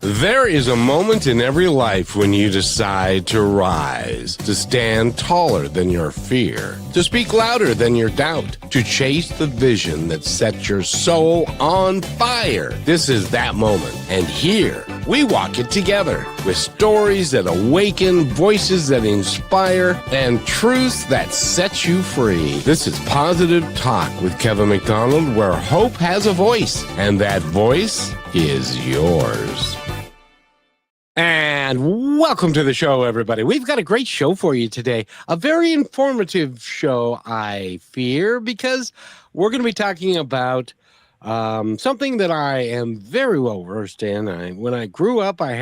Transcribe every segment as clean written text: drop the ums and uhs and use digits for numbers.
There is a moment in every life when you decide to rise, to stand taller than your fear, to speak louder than your doubt, to chase the vision that sets your soul on fire. This is that moment. And here, we walk it together with stories that awaken, voices that inspire, and truths that set you free. This is Positive Talk with Kevin McDonald, where hope has a voice, and that voice is yours. And welcome to the show, everybody. We've got a great show for you today. A very informative show, I fear, because we're going to be talking about something that I am very well versed in. When I grew up, I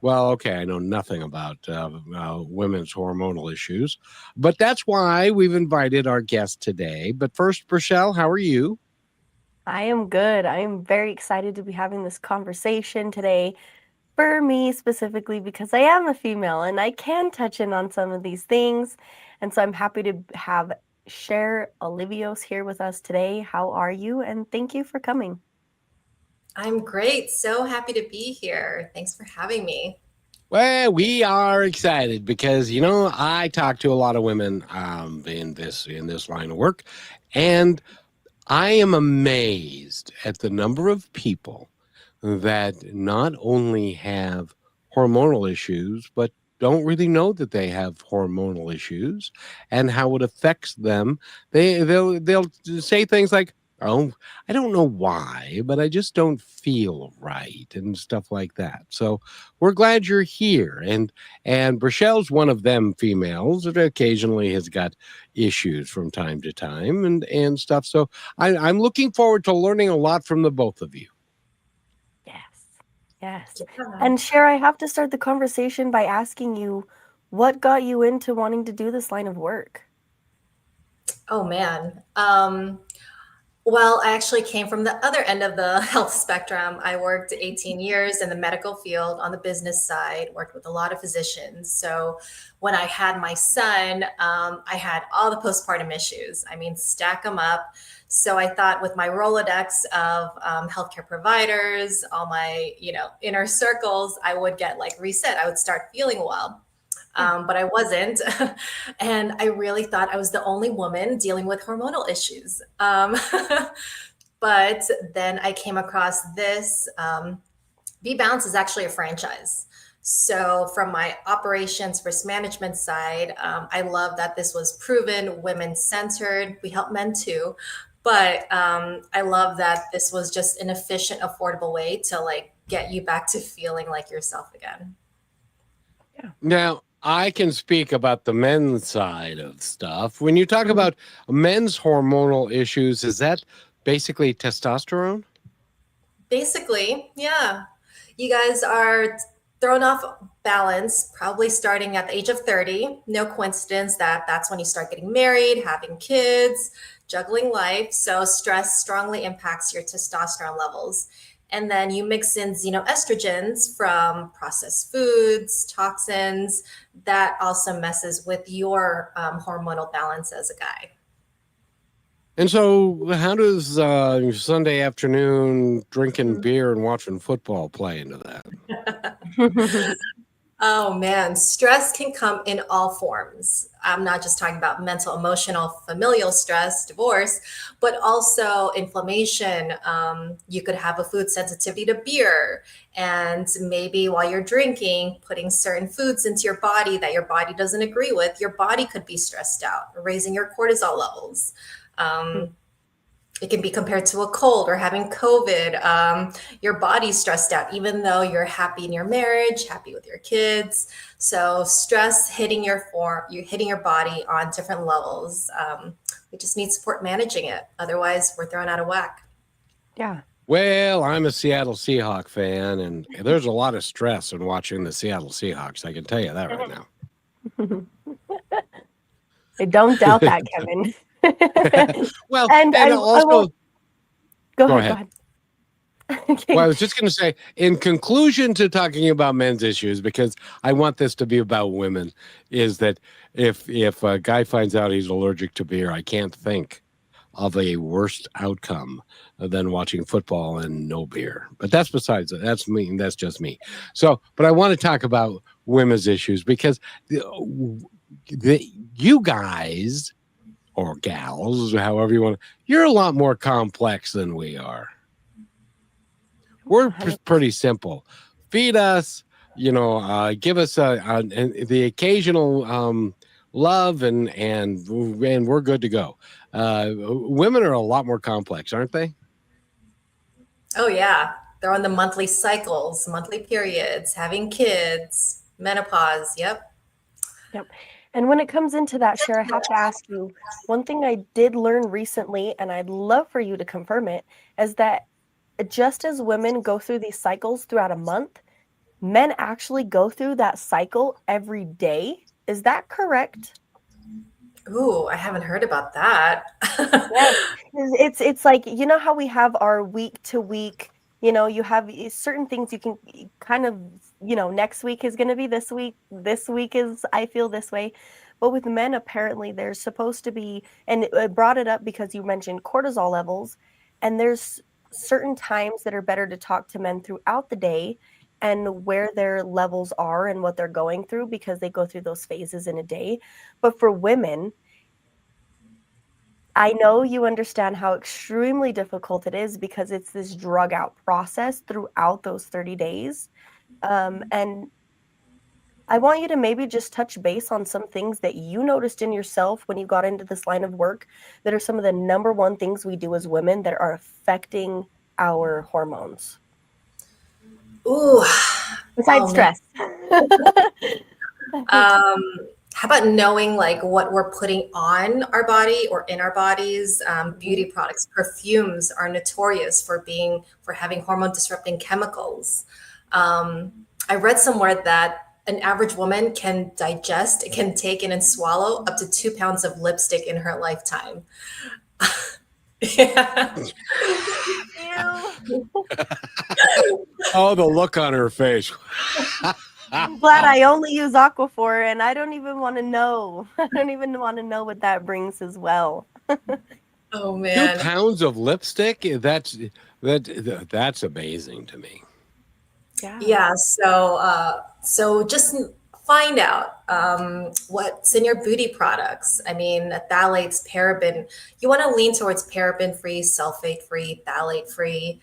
know nothing about women's hormonal issues, but that's why we've invited our guest today. But first, Rochelle, how are you? I am good. I am very excited to be having this conversation today. For me specifically, because I am a female and I can touch in on some of these things. And so I'm happy to have Cher Olivos here with us today. How are you? And thank you for coming. I'm great. So happy to be here. Thanks for having me. Well, we are excited because, I talk to a lot of women in this line of work, and I am amazed at the number of people that not only have hormonal issues, but don't really know that they have hormonal issues and how it affects them. They'll say things like, "Oh, I don't know why, but I just don't feel right," and stuff like that. So we're glad you're here. And Rochelle's one of them females that occasionally has got issues from time to time and stuff. So I'm looking forward to learning a lot from the both of you. Yes. And Cher, I have to start the conversation by asking you, what got you into wanting to do this line of work? Oh, man. Well, I actually came from the other end of the health spectrum. I worked 18 years in the medical field on the business side, worked with a lot of physicians. So when I had my son, I had all the postpartum issues. I mean, stack them up. So I thought with my Rolodex of healthcare providers, all my, inner circles, I would get reset. I would start feeling well. But I wasn't. And I really thought I was the only woman dealing with hormonal issues. But then I came across this. BeBalanced is actually a franchise. So from my operations risk management side, I love that this was proven, women-centered. We help men too. But I love that this was just an efficient, affordable way to get you back to feeling like yourself again. Yeah. Now, I can speak about the men's side of stuff. When you talk about men's hormonal issues, is that basically testosterone? Basically, yeah. You guys are thrown off balance, probably starting at the age of 30. No coincidence that that's when you start getting married, having kids, juggling life. So stress strongly impacts your testosterone levels. And then you mix in xenoestrogens from processed foods, toxins, that also messes with your hormonal balance as a guy. And so how does Sunday afternoon drinking beer and watching football play into that? Oh man, stress can come in all forms. I'm not just talking about mental, emotional, familial stress, divorce, but also inflammation. You could have a food sensitivity to beer, and maybe while you're drinking, putting certain foods into your body that your body doesn't agree with, your body could be stressed out, raising your cortisol levels. It can be compared to a cold or having COVID. Your body's stressed out, even though you're happy in your marriage, happy with your kids. So stress hitting your body on different levels. We just need support managing it. Otherwise, we're thrown out of whack. Yeah. Well, I'm a Seattle Seahawks fan, and there's a lot of stress in watching the Seattle Seahawks. I can tell you that right now. I don't doubt that, Kevin. Well, and also go ahead. Okay. Well, I was just going to say, in conclusion to talking about men's issues, because I want this to be about women, is that if a guy finds out he's allergic to beer, I can't think of a worse outcome than watching football and no beer. But that's besides it. That's me. That's just me. So, but I want to talk about women's issues because you guys or gals, however you want to, you're a lot more complex than we are. We're pretty simple. Feed us, give us the occasional love, and we're good to go. Women are a lot more complex, aren't they? Oh, yeah. They're on the monthly cycles, monthly periods, having kids, menopause. Yep. Yep. And when it comes into that, Cher, I have to ask you, one thing I did learn recently, and I'd love for you to confirm it, is that just as women go through these cycles throughout a month, men actually go through that cycle every day. Is that correct? Ooh, I haven't heard about that. Yes. It's like, you know how we have our week to week, you have certain things you can kind of, next week is going to be this week is I feel this way. But with men, apparently there's supposed to be, and I brought it up because you mentioned cortisol levels, and there's certain times that are better to talk to men throughout the day and where their levels are and what they're going through, because they go through those phases in a day. But for women, I know you understand how extremely difficult it is because it's this drug out process throughout those 30 days. And I want you to maybe just touch base on some things that you noticed in yourself when you got into this line of work that are some of the number one things we do as women that are affecting our hormones. Ooh. Besides stress. How about knowing like what we're putting on our body or in our bodies? Beauty products, perfumes are notorious for having hormone disrupting chemicals. I read somewhere that an average woman can take in and swallow up to 2 pounds of lipstick in her lifetime. Yeah. Oh, the look on her face. I'm glad I only use Aquaphor, and I don't even want to know. I don't even want to know what that brings as well. Oh man, 2 pounds of lipstick? That's amazing to me. Yeah. So just find out what's in your beauty products. I mean, phthalates, paraben. You want to lean towards paraben-free, sulfate-free, phthalate-free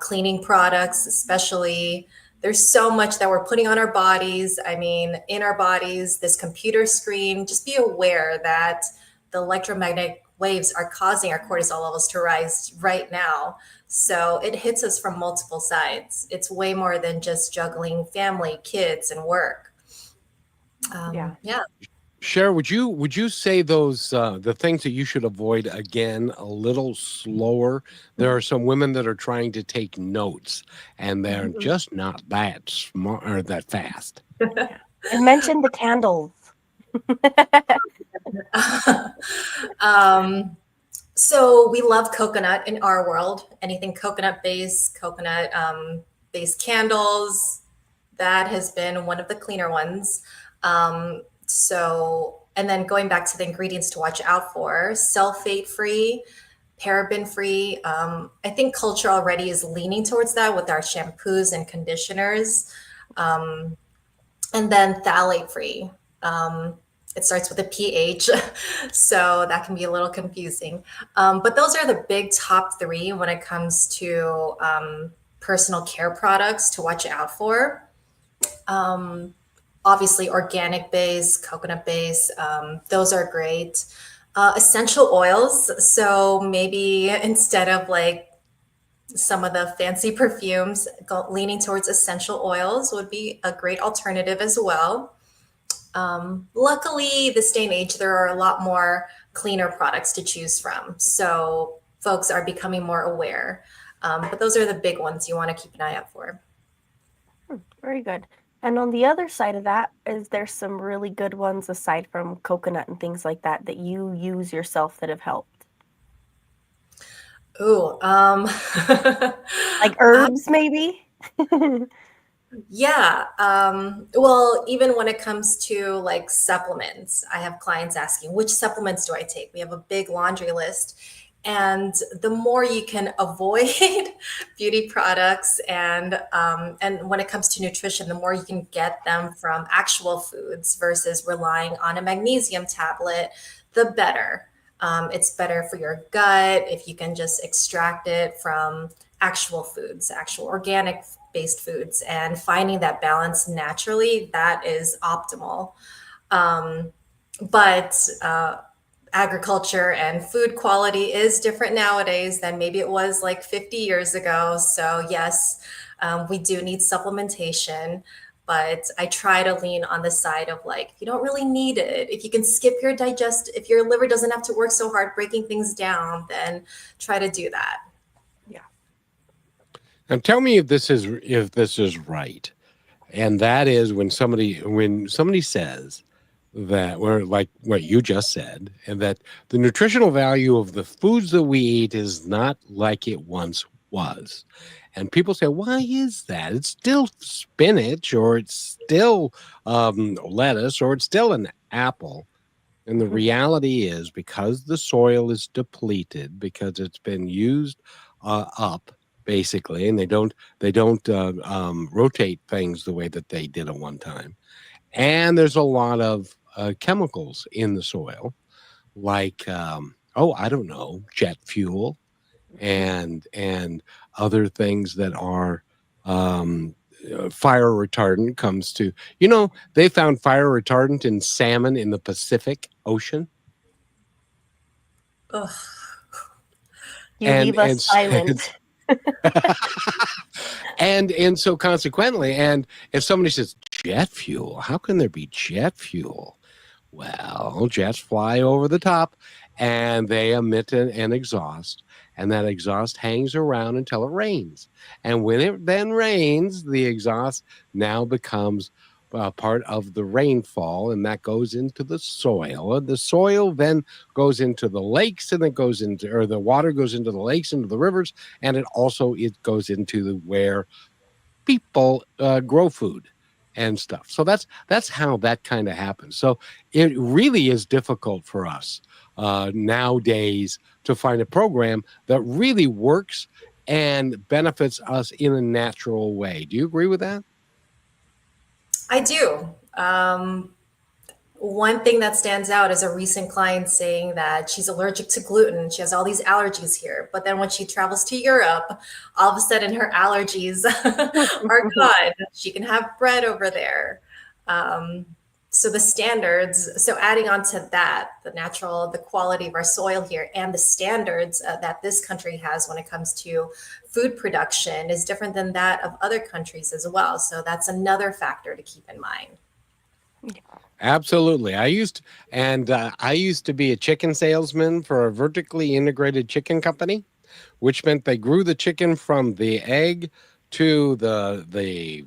cleaning products, especially. There's so much that we're putting on our bodies. I mean, in our bodies, this computer screen, just be aware that the electromagnetic waves are causing our cortisol levels to rise right now. So it hits us from multiple sides. It's way more than just juggling family, kids, and work. Yeah. Cher, would you say those the things that you should avoid again a little slower? There are some women that are trying to take notes, and they're just not that smart or that fast. And mention the candles. So we love coconut in our world. Anything coconut based based candles. That has been one of the cleaner ones. And then going back to the ingredients to watch out for, sulfate free, paraben free. I think culture already is leaning towards that with our shampoos and conditioners. And then phthalate free. It starts with a pH, so that can be a little confusing. But those are the big top three when it comes to personal care products to watch out for. Obviously, organic base, coconut base, those are great. Essential oils. So maybe instead of like some of the fancy perfumes, leaning towards essential oils would be a great alternative as well. Luckily, this day and age, there are a lot more cleaner products to choose from. So folks are becoming more aware. But those are the big ones you want to keep an eye out for. Very good. And on the other side of that, is there some really good ones aside from coconut and things like that that you use yourself that have helped? Ooh, like herbs, maybe? Yeah. Well, even when it comes to like supplements, I have clients asking, which supplements do I take? We have a big laundry list. And the more you can avoid beauty products, and when it comes to nutrition, the more you can get them from actual foods versus relying on a magnesium tablet, the better. It's better for your gut if you can just extract it from actual foods, actual organic based foods, and finding that balance naturally, that is optimal. Um, but agriculture and food quality is different nowadays than maybe it was like 50 years ago. So, yes, we do need supplementation. But I try to lean on the side of like, you don't really need it. If you can skip your if your liver doesn't have to work so hard breaking things down, then try to do that. Yeah. Now tell me if this is right. And that is when somebody says that, or like what you just said, and that the nutritional value of the foods that we eat is not like it once was. And people say, why is that? It's still spinach, or it's still lettuce, or it's still an apple. And the reality is, because the soil is depleted, because it's been used up basically, and they don't rotate things the way that they did at one time. And there's a lot of chemicals in the soil, like I don't know, jet fuel and other things that are um, fire retardant. Comes to, they found fire retardant in salmon in the Pacific Ocean. Ugh. You and leave us silent. and so consequently, and if somebody says jet fuel, how can there be jet fuel? Well, jets fly over the top and they emit an exhaust, and that exhaust hangs around until it rains. And when it then rains, the exhaust now becomes part of the rainfall, and that goes into the soil. And the soil then goes into the lakes, and it goes into, or the water goes into the lakes, into the rivers, and it goes into where people grow food and stuff. So that's how that kind of happens. So it really is difficult for us nowadays to find a program that really works and benefits us in a natural way. Do you agree with that? I do. One thing that stands out is a recent client saying that she's allergic to gluten. She has all these allergies here. But then when she travels to Europe, all of a sudden her allergies are gone. She can have bread over there. Um, so the standards, so adding on to that, the quality of our soil here and the standards that this country has when it comes to food production is different than that of other countries as well. So that's another factor to keep in mind. Absolutely. I used to be a chicken salesman for a vertically integrated chicken company, which meant they grew the chicken from the egg to the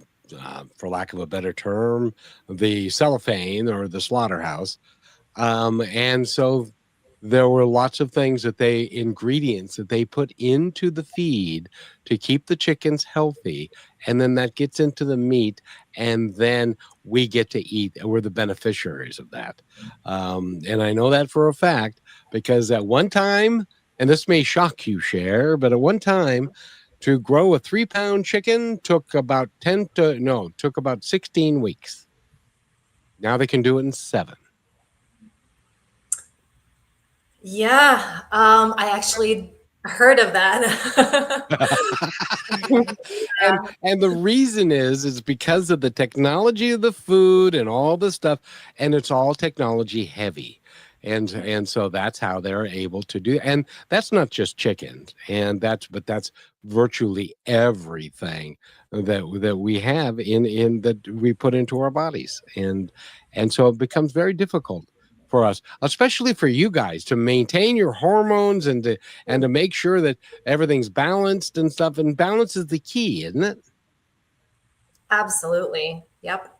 for lack of a better term, the cellophane or the slaughterhouse. And so there were lots of ingredients that they put into the feed to keep the chickens healthy. And then that gets into the meat. And then we get to eat. We're the beneficiaries of that. And I know that for a fact, because at one time, and this may shock you, Cher, but at one time, to grow a 3-pound chicken took about 16 weeks. Now they can do it in 7. Yeah, I actually heard of that. And the reason is because of the technology of the food and all the stuff, and it's all technology heavy. And so that's how they're able to do. And that's not just chickens, but that's virtually everything that we have in that we put into our bodies. And so it becomes very difficult for us, especially for you guys, to maintain your hormones and to make sure that everything's balanced and stuff. And balance is the key, isn't it? Absolutely. Yep.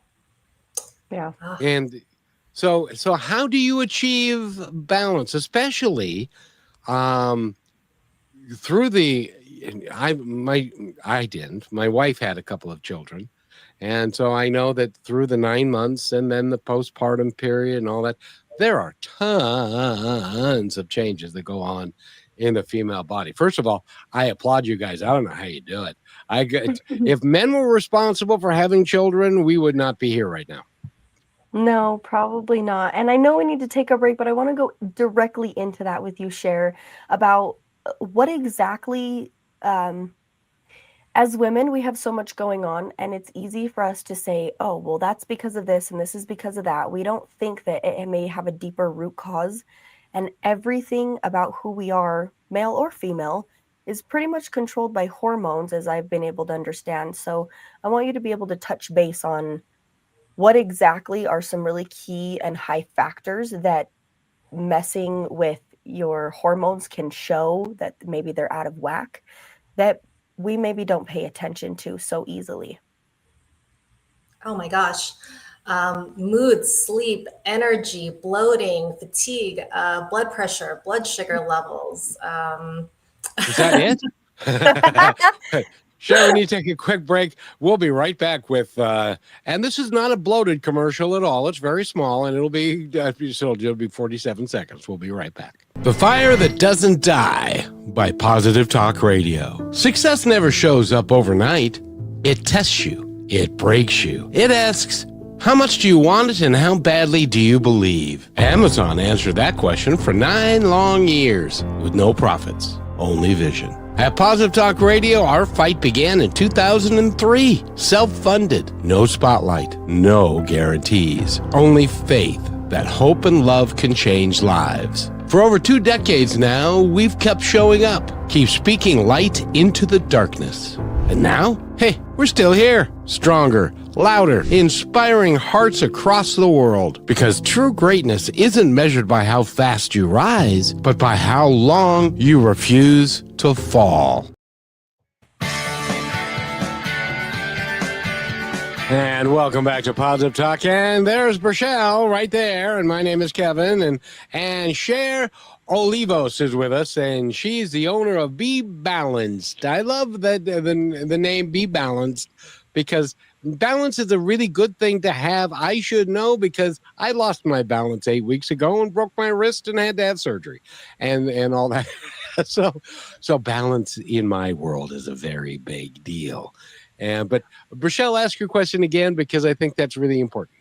Yeah. And so how do you achieve balance, especially through the I didn't. My wife had a couple of children. And so I know that through the 9 months and then the postpartum period and all that, there are tons of changes that go on in the female body. First of all, I applaud you guys. I don't know how you do it. If men were responsible for having children, we would not be here right now. No, probably not. And I know we need to take a break, but I want to go directly into that with you, Cher, about what exactly, as women, we have so much going on, and it's easy for us to say, oh, well, that's because of this, and this is because of that. We don't think that it may have a deeper root cause, and everything about who we are, male or female, is pretty much controlled by hormones, as I've been able to understand. So I want you to be able to touch base on what exactly are some really key and high factors that messing with your hormones can show that maybe they're out of whack, that we maybe don't pay attention to so easily. Oh my gosh. Mood, sleep, energy, bloating, fatigue, blood pressure, blood sugar levels. Is that it? Cher, we need to take a quick break. We'll be right back with, and this is not a bloated commercial at all. It's very small, and it'll be 47 seconds. We'll be right back. The Fire That Doesn't Die by Positive Talk Radio. Success never shows up overnight. It tests you. It breaks you. It asks, how much do you want it and how badly do you believe? Amazon answered that question for 9 long years with no profits, only vision. At Positive Talk Radio, our fight began in 2003. Self-funded, no spotlight, no guarantees, only faith that hope and love can change lives. For over 2 decades now, we've kept showing up, keep speaking light into the darkness. And now, hey, we're still here, stronger, louder, inspiring hearts across the world. Because true greatness isn't measured by how fast you rise, but by how long you refuse to fall. And welcome back to Positive Talk. And there's Rochelle right there. And my name is Kevin. And Cher Olivos is with us. And she's the owner of BeBalanced. I love that the name BeBalanced, because balance is a really good thing to have. I should know, because I lost my balance 8 weeks ago and broke my wrist and had to have surgery and all that. So balance in my world is a very big deal. But Rochelle, ask your question again, because I think that's really important.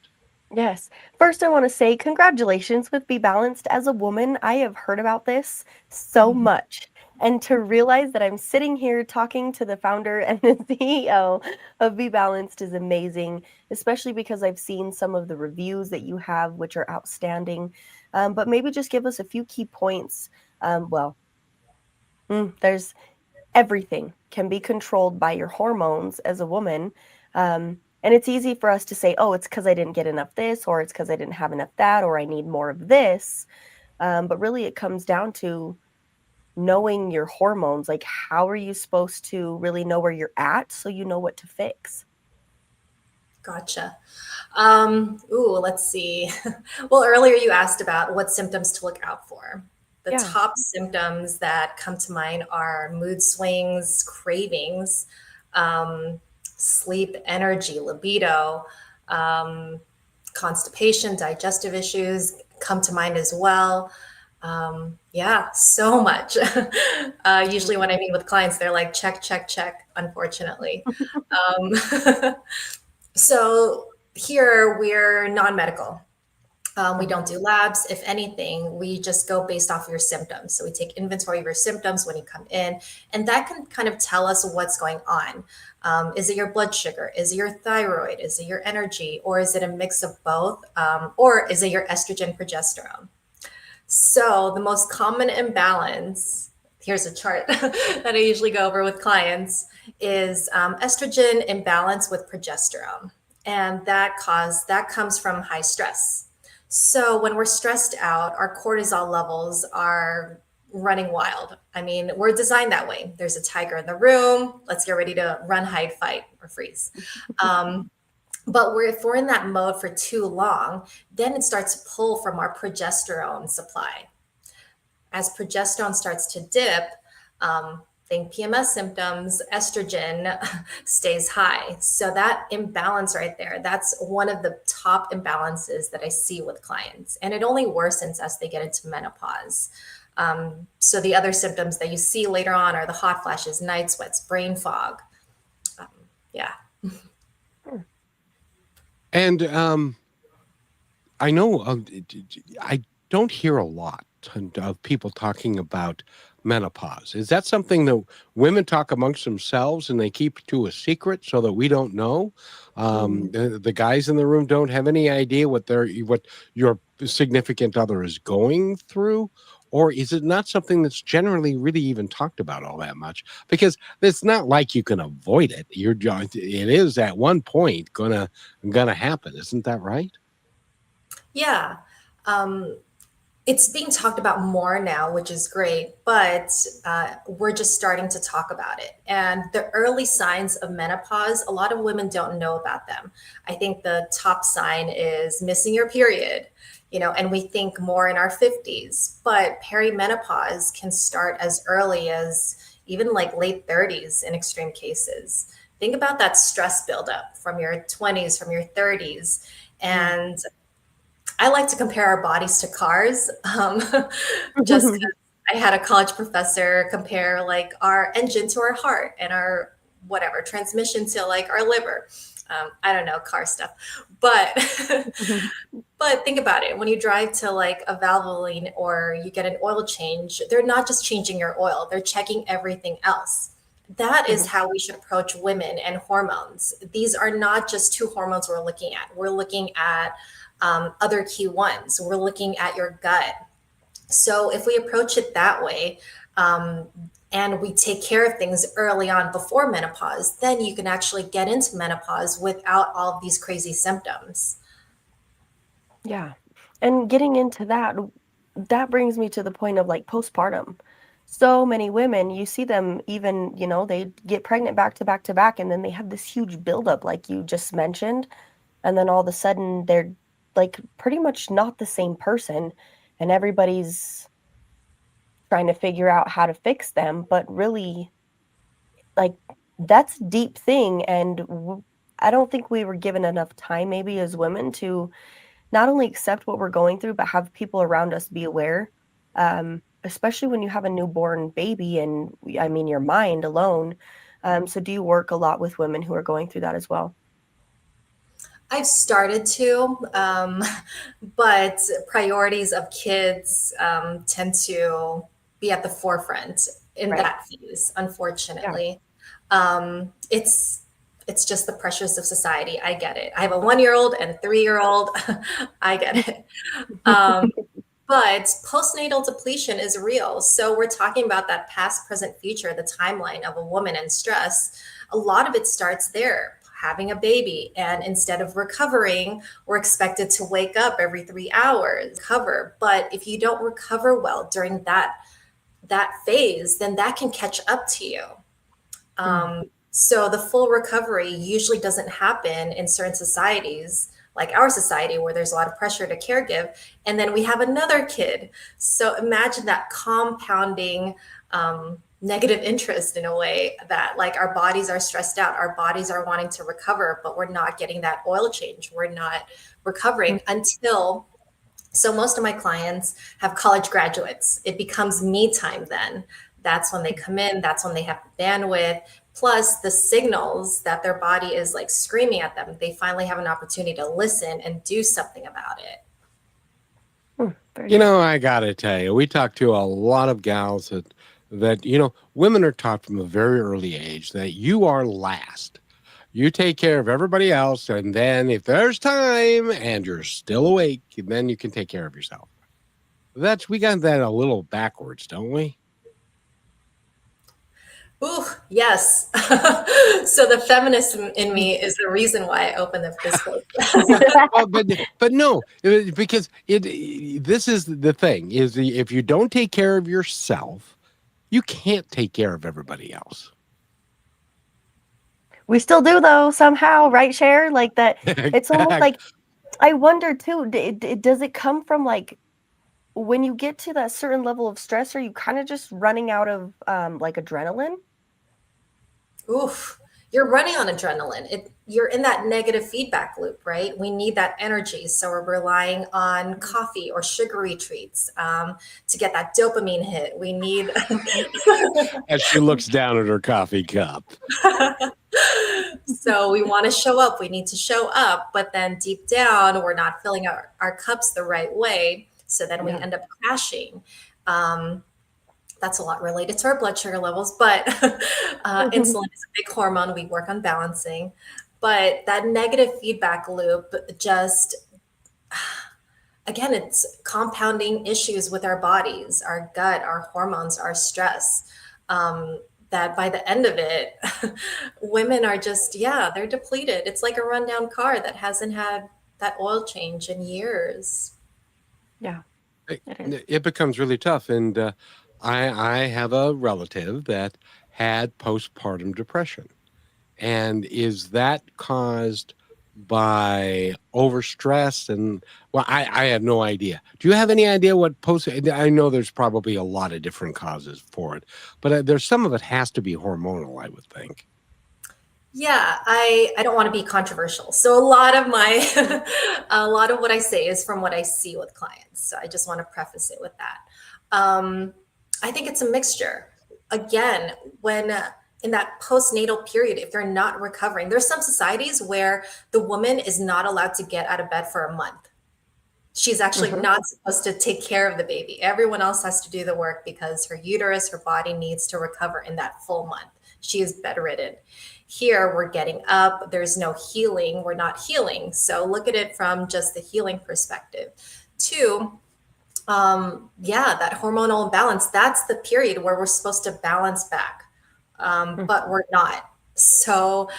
Yes. First, I want to say congratulations with BeBalanced. As a woman, I have heard about this so much. And to realize that I'm sitting here talking to the founder and the CEO of BeBalanced is amazing, especially because I've seen some of the reviews that you have, which are outstanding. But maybe just give us a few key points. There's everything can be controlled by your hormones as a woman. And it's easy for us to say, oh, it's because I didn't get enough this, or it's because I didn't have enough that, or I need more of this. But really it comes down to knowing your hormones. Like, how are you supposed to really know where you're at so you know what to fix? Gotcha. Let's see. Well, earlier you asked about what symptoms to look out for. The top symptoms that come to mind are mood swings, cravings, sleep, energy, libido, constipation, digestive issues come to mind as well. So much. Usually when I meet with clients, they're like, check, check, check, unfortunately. So here we're non-medical. We don't do labs. If anything, we just go based off of your symptoms. So we take inventory of your symptoms when you come in, and that can kind of tell us what's going on. Is it your blood sugar? Is it your thyroid? Is it your energy? Or is it a mix of both? Or is it your estrogen, progesterone? So the most common imbalance, here's a chart that I usually go over with clients, is estrogen imbalance with progesterone. And that comes from high stress. So when we're stressed out, our cortisol levels are running wild. I mean, we're designed that way. There's a tiger in the room. Let's get ready to run, hide, fight, or freeze. But if we're in that mode for too long, then it starts to pull from our progesterone supply. As progesterone starts to dip, think PMS symptoms, estrogen stays high. So that imbalance right there, that's one of the top imbalances that I see with clients. And it only worsens as they get into menopause. So the other symptoms that you see later on are the hot flashes, night sweats, brain fog. Um, yeah. And I know I don't hear a lot of people talking about menopause. Is that something that women talk amongst themselves and they keep to a secret so that we don't know? The guys in the room don't have any idea what your significant other is going through? Or is it not something that's generally really even talked about all that much? Because it's not like you can avoid it. It is at one point gonna happen, isn't that right? Yeah. Um, it's being talked about more now, which is great, but we're just starting to talk about it. And the early signs of menopause, a lot of women don't know about them. I think the top sign is missing your period, and we think more in our 50s, but perimenopause can start as early as even like late 30s in extreme cases. Think about that stress buildup from your 20s, from your 30s. And I like to compare our bodies to cars. Just 'cause I had a college professor compare like our engine to our heart and our whatever transmission to like our liver. I don't know car stuff, but but think about it. When you drive to like a Valvoline or you get an oil change, they're not just changing your oil; they're checking everything else. That is how we should approach women and hormones. These are not just two hormones we're looking at. We're looking at other key ones. We're looking at your gut. So if we approach it that way, and we take care of things early on before menopause, then you can actually get into menopause without all of these crazy symptoms. Yeah. And getting into that, that brings me to the point of like postpartum. So many women, you see them even, they get pregnant back to back to back, and then they have this huge buildup, like you just mentioned. And then all of a sudden they're like pretty much not the same person. And everybody's trying to figure out how to fix them. But really, like, that's a deep thing. And I don't think we were given enough time, maybe as women, to not only accept what we're going through, but have people around us be aware. Especially when you have a newborn baby and I mean your mind alone. So do you work a lot with women who are going through that as well? I've started to, but priorities of kids tend to be at the forefront in Right. that phase, Yeah. unfortunately. It's just the pressures of society. I get it. I have a 1-year-old and 3-year-old. I get it. Um, but postnatal depletion is real. So we're talking about that past, present, future, the timeline of a woman and stress. A lot of it starts there, having a baby. And instead of recovering, we're expected to wake up every 3 hours, recover. But if you don't recover well during that phase, then that can catch up to you. So the full recovery usually doesn't happen in certain societies, like our society, where there's a lot of pressure to caregive. And then we have another kid. So imagine that compounding negative interest in a way that like our bodies are stressed out, our bodies are wanting to recover, but we're not getting that oil change. We're not recovering until so most of my clients have college graduates. It becomes me time then. That's when they come in, that's when they have bandwidth, plus the signals that their body is like screaming at them. They finally have an opportunity to listen and do something about it. Very good. I gotta tell you, we talk to a lot of gals that women are taught from a very early age that you are last. You take care of everybody else, and then if there's time and you're still awake, then you can take care of yourself. We got that a little backwards, don't we? Ooh, yes. So the feminist in me is the reason why I opened up this book. Well, but no, because this is the thing is if you don't take care of yourself, you can't take care of everybody else. We still do though, somehow, right, Cher? Like that, it's almost like I wonder too, does it come from like when you get to that certain level of stress, are you kind of just running out of like adrenaline? Oof. you're running on adrenaline. You're in that negative feedback loop, right? We need that energy. So we're relying on coffee or sugary treats to get that dopamine hit. We need. As she looks down at her coffee cup. So we want to show up. We need to show up. But then deep down, we're not filling our cups the right way. So then we Yeah. end up crashing. That's a lot related to our blood sugar levels, but insulin is a big hormone we work on balancing. But that negative feedback loop just, again, it's compounding issues with our bodies, our gut, our hormones, our stress. That by the end of it, women are just, yeah, they're depleted. It's like a rundown car that hasn't had that oil change in years. Yeah, it is. It becomes really tough. And I have a relative that had postpartum depression. And is that caused by overstress? And well, I have no idea. Do you have any idea what I know there's probably a lot of different causes for it, but there's some of it has to be hormonal, I would think. Yeah, I don't want to be controversial. So a lot of my a lot of what I say is from what I see with clients. So I just want to preface it with that. I think it's a mixture. Again, when in that postnatal period, if they're not recovering, there's some societies where the woman is not allowed to get out of bed for a month. She's actually not supposed to take care of the baby. Everyone else has to do the work because her uterus, her body needs to recover in that full month. She is bedridden. Here, we're getting up. There's no healing. We're not healing. So look at it from just the healing perspective. Two, yeah, that hormonal imbalance, that's the period where we're supposed to balance back, but we're not. So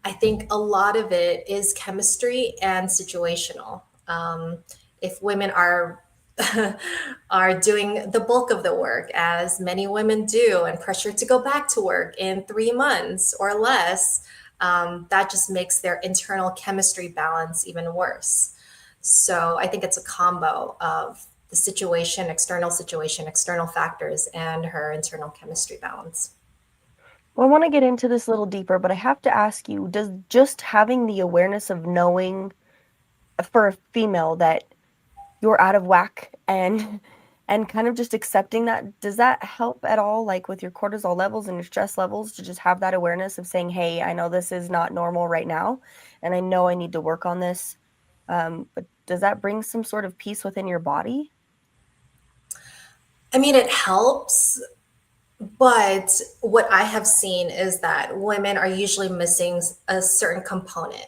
I think a lot of it is chemistry and situational. If women are are doing the bulk of the work, as many women do, and pressured to go back to work in 3 months or less, that just makes their internal chemistry balance even worse. So I think it's a combo of the situation, external factors, and her internal chemistry balance. Well, I want to get into this a little deeper, but I have to ask you, does just having the awareness of knowing for a female that you're out of whack and kind of just accepting that, does that help at all, like with your cortisol levels and your stress levels, to just have that awareness of saying, hey, I know this is not normal right now, and I know I need to work on this. But does that bring some sort of peace within your body? I mean, it helps, but what I have seen is that women are usually missing a certain component.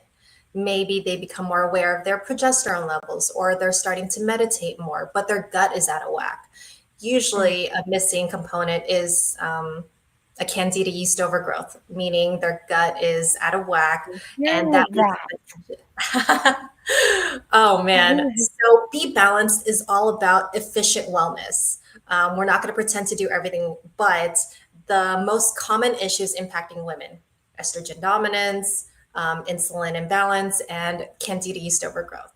Maybe they become more aware of their progesterone levels, or they're starting to meditate more, but their gut is out of whack. Usually, a missing component is a candida yeast overgrowth, meaning their gut is out of whack, and that oh man. So Be Balanced is all about efficient wellness. We're not going to pretend to do everything, but the most common issues impacting women: estrogen dominance, insulin imbalance, and candida yeast overgrowth.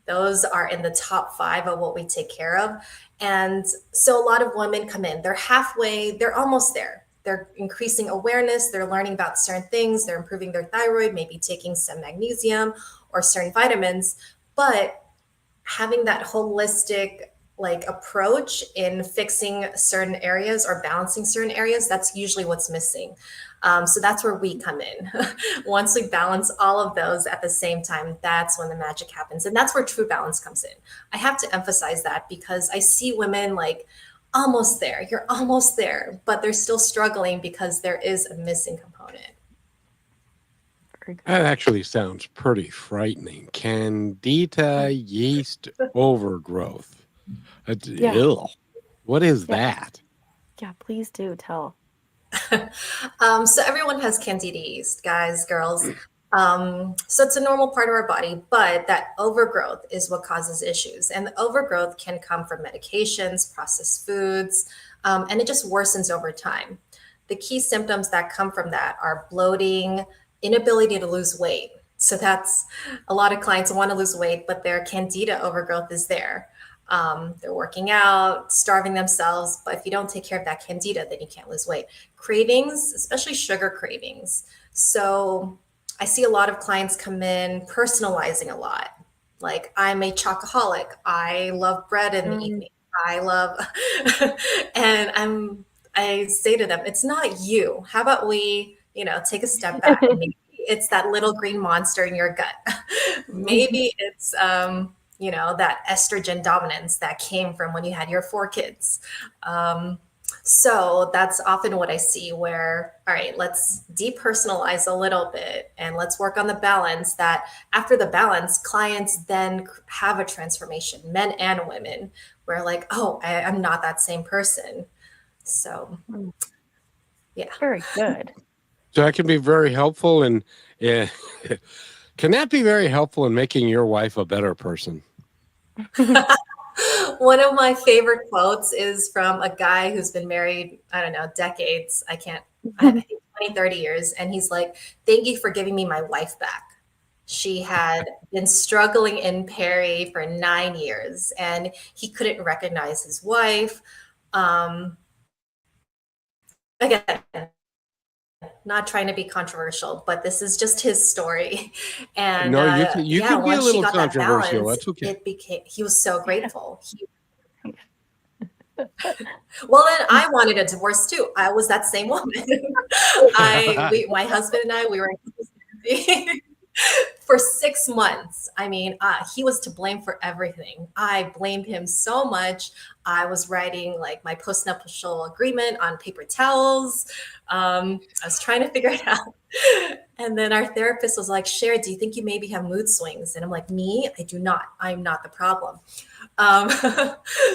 Those are in the top 5 of what we take care of. And so a lot of women come in, they're halfway, they're almost there. They're increasing awareness, they're learning about certain things, they're improving their thyroid, maybe taking some magnesium or certain vitamins, but having that holistic like approach in fixing certain areas or balancing certain areas, that's usually what's missing. So that's where we come in. Once we balance all of those at the same time, that's when the magic happens. And that's where true balance comes in. I have to emphasize that because I see women like almost there, you're almost there, but they're still struggling because there is a missing component. That actually sounds pretty frightening. Candida yeast overgrowth. Yeah. Ew. What is Yeah. that? Yeah, please do tell. So everyone has candida yeast, guys, girls. So it's a normal part of our body, but that overgrowth is what causes issues. And the overgrowth can come from medications, processed foods, and it just worsens over time. The key symptoms that come from that are bloating, inability to lose weight. So that's a lot of clients want to lose weight, but their candida overgrowth is there. They're working out, starving themselves, but if you don't take care of that candida, then you can't lose weight. Cravings, especially sugar cravings. So I see a lot of clients come in personalizing a lot. Like, I'm a chocoholic. I love bread in the Mm. evening. I love, and I say to them, it's not you. How about we, take a step back? Maybe it's that little green monster in your gut. Maybe it's, that estrogen dominance that came from when you had your 4 kids. So that's often what I see where, all right, let's depersonalize a little bit and let's work on the balance that after the balance, clients then have a transformation, men and women, where like, oh, I'm not that same person. So, yeah. Very good. So that can be very helpful, and can that be very helpful in making your wife a better person? One of my favorite quotes is from a guy who's been married, I don't know, decades. I think 20, 30 years. And he's like, thank you for giving me my wife back. She had been struggling in Perry for 9 years and he couldn't recognize his wife. Again, not trying to be controversial, but this is just his story. And No, you can be a once she little got that controversial. balance, That's okay. he was so grateful. Well, then I wanted a divorce too. I was that same woman. My husband and I, we were in couples therapy for 6 months. I mean, he was to blame for everything. I blamed him so much. I was writing like my postnuptial agreement on paper towels. I was trying to figure it out. And then our therapist was like, Cher, do you think you maybe have mood swings? And I'm like, me? I do not. I'm not the problem. Um,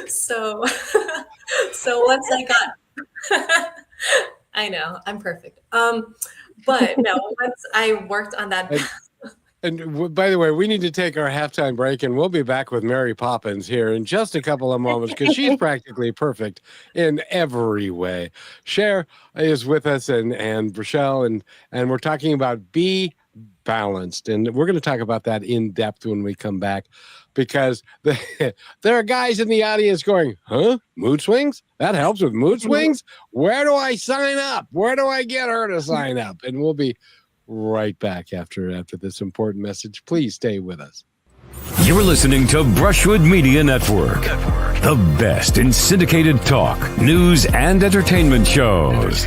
so, so once I got, I know I'm perfect. But no, once I worked on that. And by the way, we need to take our halftime break, and we'll be back with Mary Poppins here in just a couple of moments because she's practically perfect in every way. Cher is with us, and Rochelle, and we're talking about Be Balanced, and we're going to talk about that in depth when we come back, because there are guys in the audience going, "Huh? Mood swings? That helps with mood swings? Where do I sign up? Where do I get her to sign up?" And we'll be right back after this important message. Please stay with us. You're listening to Brushwood Media Network, the best in syndicated talk, news, and entertainment shows.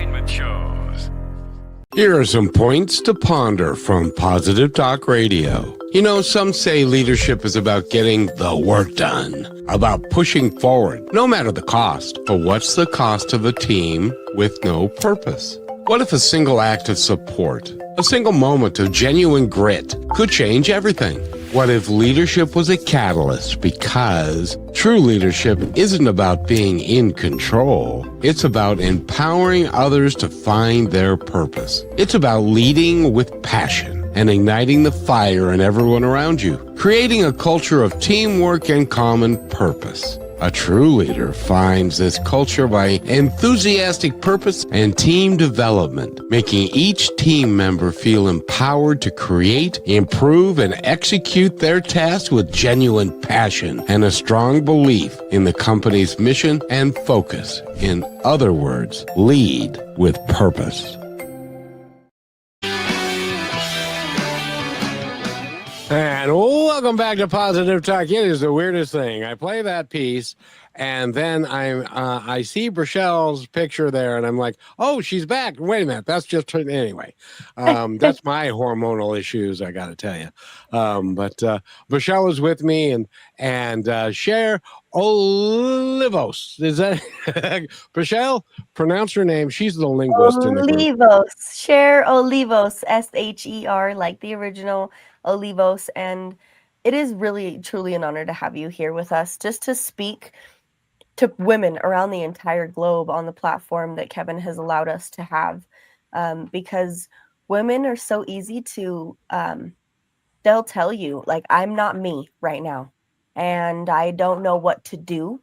Here are some points to ponder from Positive Talk Radio. You know, some say leadership is about getting the work done, about pushing forward, no matter the cost. But what's the cost of a team with no purpose? What if a single act of support, a single moment of genuine grit could change everything? What if leadership was a catalyst? Because true leadership isn't about being in control. It's about empowering others to find their purpose. It's about leading with passion and igniting the fire in everyone around you, creating a culture of teamwork and common purpose. A true leader finds this culture by enthusiastic purpose and team development, making each team member feel empowered to create, improve, and execute their tasks with genuine passion and a strong belief in the company's mission and focus. In other words, lead with purpose. And welcome back to Positive Talk. It is the weirdest thing. I play that piece, and then I see Rochelle's picture there, and I'm like, oh, she's back. Wait a minute, that's just her. Anyway. That's my hormonal issues, I got to tell you. But Rochelle is with me, and Cher Olivos. Is that Rochelle? Pronounce her name. She's the linguist in the group. Olivos. Cher Olivos. SHER, like the original Olivos. And it is really, truly an honor to have you here with us, just to speak to women around the entire globe on the platform that Kevin has allowed us to have. Because women are so easy to, they'll tell you, like, I'm not me right now, and I don't know what to do.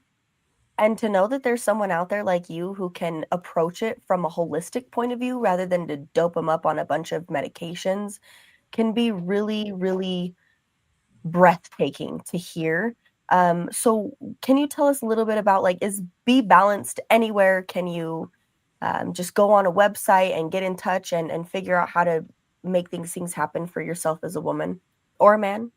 And to know that there's someone out there like you who can approach it from a holistic point of view rather than to dope them up on a bunch of medications can be really, really breathtaking to hear. So can you tell us a little bit about, like, is Be Balanced anywhere? Can you just go on a website and get in touch and figure out how to make things happen for yourself as a woman or a man?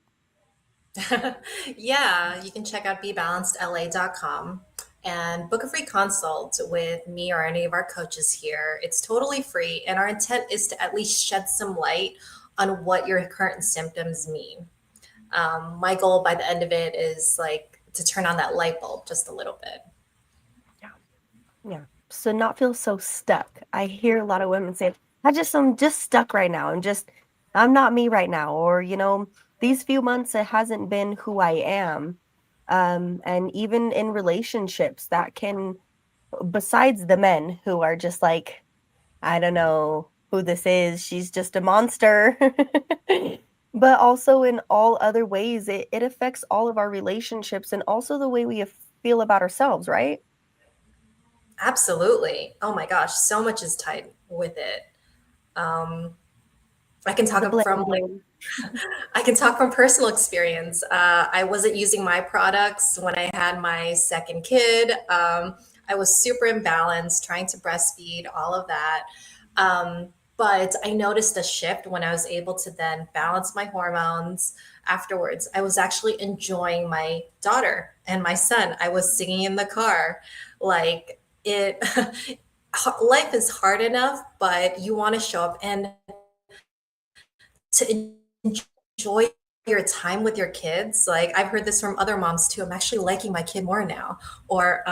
Yeah, you can check out BeBalancedLA.com and book a free consult with me or any of our coaches here. It's totally free, and our intent is to at least shed some light on what your current symptoms mean. My goal by the end of it is like to turn on that light bulb just a little bit. Yeah. So not feel so stuck. I hear a lot of women say, I'm just stuck right now. I'm not me right now. Or, these few months, it hasn't been who I am. And even in relationships that can, besides the men who are just like, I don't know who this is, she's just a monster. But also in all other ways, it affects all of our relationships and also the way we feel about ourselves, right? Absolutely. Oh my gosh, so much is tied with it. Um, I can talk The blame from game. I can talk from personal experience. I wasn't using my products when I had my second kid. I was super imbalanced, trying to breastfeed, all of that. But I noticed a shift when I was able to then balance my hormones afterwards. I was actually enjoying my daughter and my son. I was singing in the car. Like it, life is hard enough, but you want to show up and to enjoy your time with your kids. Like I've heard this from other moms too. I'm actually liking my kid more now. Or,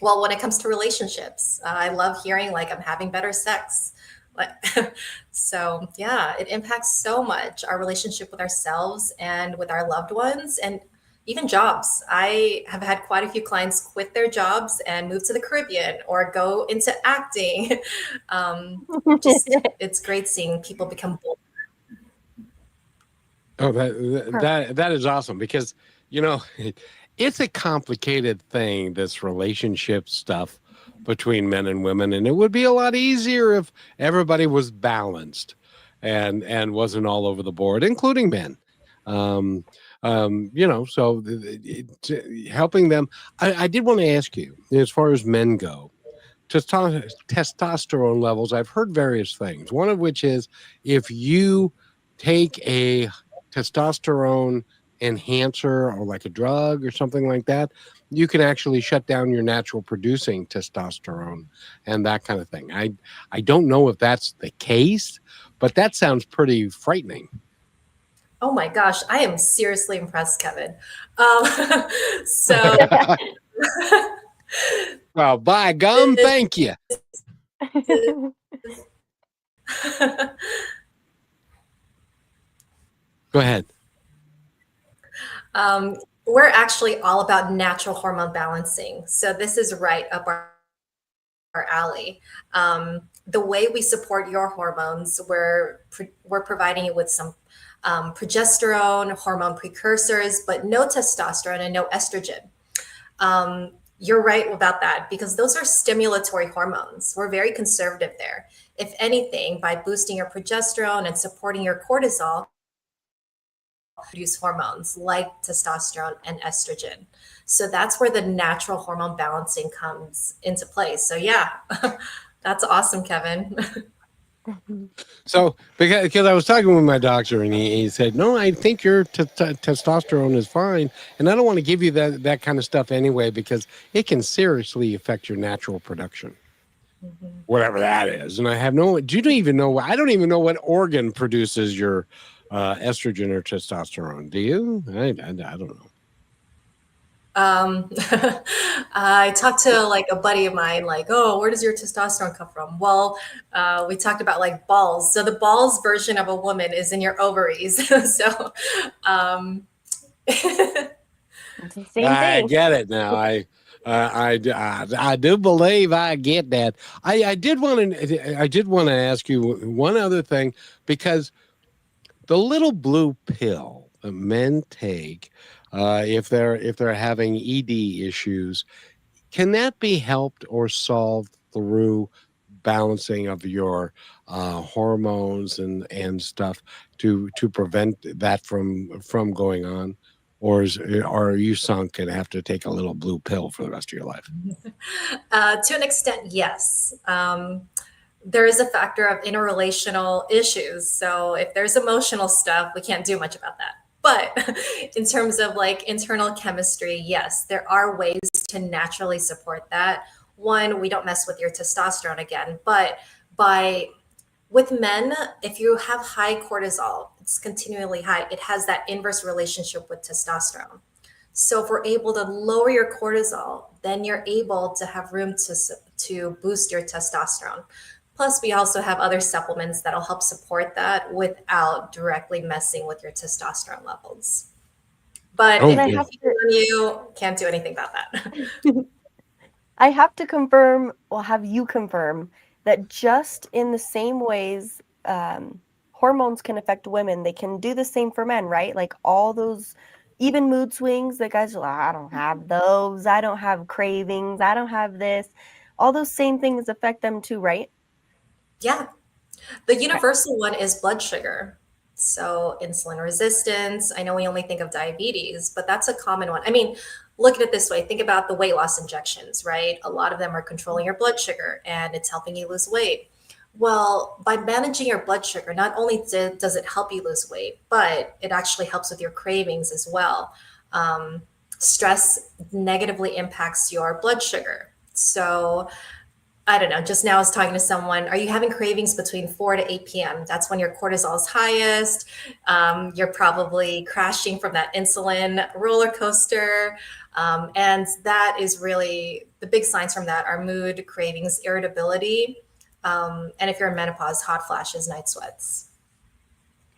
well, when it comes to relationships, I love hearing like I'm having better sex. Like, so yeah, it impacts so much our relationship with ourselves and with our loved ones and even jobs. I have had quite a few clients quit their jobs and move to the Caribbean or go into acting. Just it's great seeing people become bold. Oh, that is awesome because it's a complicated thing, this relationship stuff between men and women, and it would be a lot easier if everybody was balanced and wasn't all over the board, including men. So helping them. I did want to ask you, as far as men go, testosterone levels. I've heard various things. One of which is if you take a testosterone enhancer or like a drug or something like that, you can actually shut down your natural producing testosterone and that kind of thing. I don't know if that's the case, but that sounds pretty frightening. Oh my gosh, I am seriously impressed, Kevin. So Well, by gum, thank you. Go ahead. We're actually all about natural hormone balancing. So this is right up our alley. The way we support your hormones, we're providing you with some progesterone, hormone precursors, but no testosterone and no estrogen. You're right about that because those are stimulatory hormones. We're very conservative there. If anything, by boosting your progesterone and supporting your cortisol, produce hormones like testosterone and estrogen. So that's where the natural hormone balancing comes into place. So yeah, that's awesome, Kevin. So because I was talking with my doctor and he said, no, I think your testosterone is fine. And I don't want to give you that kind of stuff anyway, because it can seriously affect your natural production. Whatever that is. And I don't even know what organ produces your estrogen or testosterone. Do you? I don't know. I talked to like a buddy of mine, like, oh, where does your testosterone come from? Well, we talked about like balls. So the balls version of a woman is in your ovaries. So It's the same I thing. get it now. I do believe I get that. I did want to ask you one other thing, because the little blue pill that men take if they're having ED issues, can that be helped or solved through balancing of your hormones and stuff to prevent that from going on? Or are you sunk and have to take a little blue pill for the rest of your life? to an extent, yes. there is a factor of interrelational issues. So if there's emotional stuff, we can't do much about that. But in terms of like internal chemistry, yes, there are ways to naturally support that. One, we don't mess with your testosterone again, but by with men, if you have high cortisol, it's continually high, it has that inverse relationship with testosterone. So if we're able to lower your cortisol, then you're able to have room to boost your testosterone. Plus, we also have other supplements that'll help support that without directly messing with your testosterone levels. But Oh, if And I yeah. have it's to on you, can't do anything about that. I have to confirm, or have you confirm that just in the same ways hormones can affect women, they can do the same for men, right? Like all those even mood swings that guys are like, I don't have those, I don't have cravings, I don't have this. All those same things affect them too, right? Yeah. The Okay. universal one is blood sugar. So insulin resistance. I know we only think of diabetes, but that's a common one. I mean, look at it this way. Think about the weight loss injections, right? A lot of them are controlling your blood sugar and it's helping you lose weight. Well, by managing your blood sugar, not only does it help you lose weight, but it actually helps with your cravings as well. Um, Stress negatively impacts your blood sugar. So I don't know, just now I was talking to someone, are you having cravings between 4 to 8 p.m.? That's when your cortisol is highest. You're probably crashing from that insulin roller coaster. And that is really the big signs from that are mood, cravings, irritability. And if you're in menopause, hot flashes, night sweats.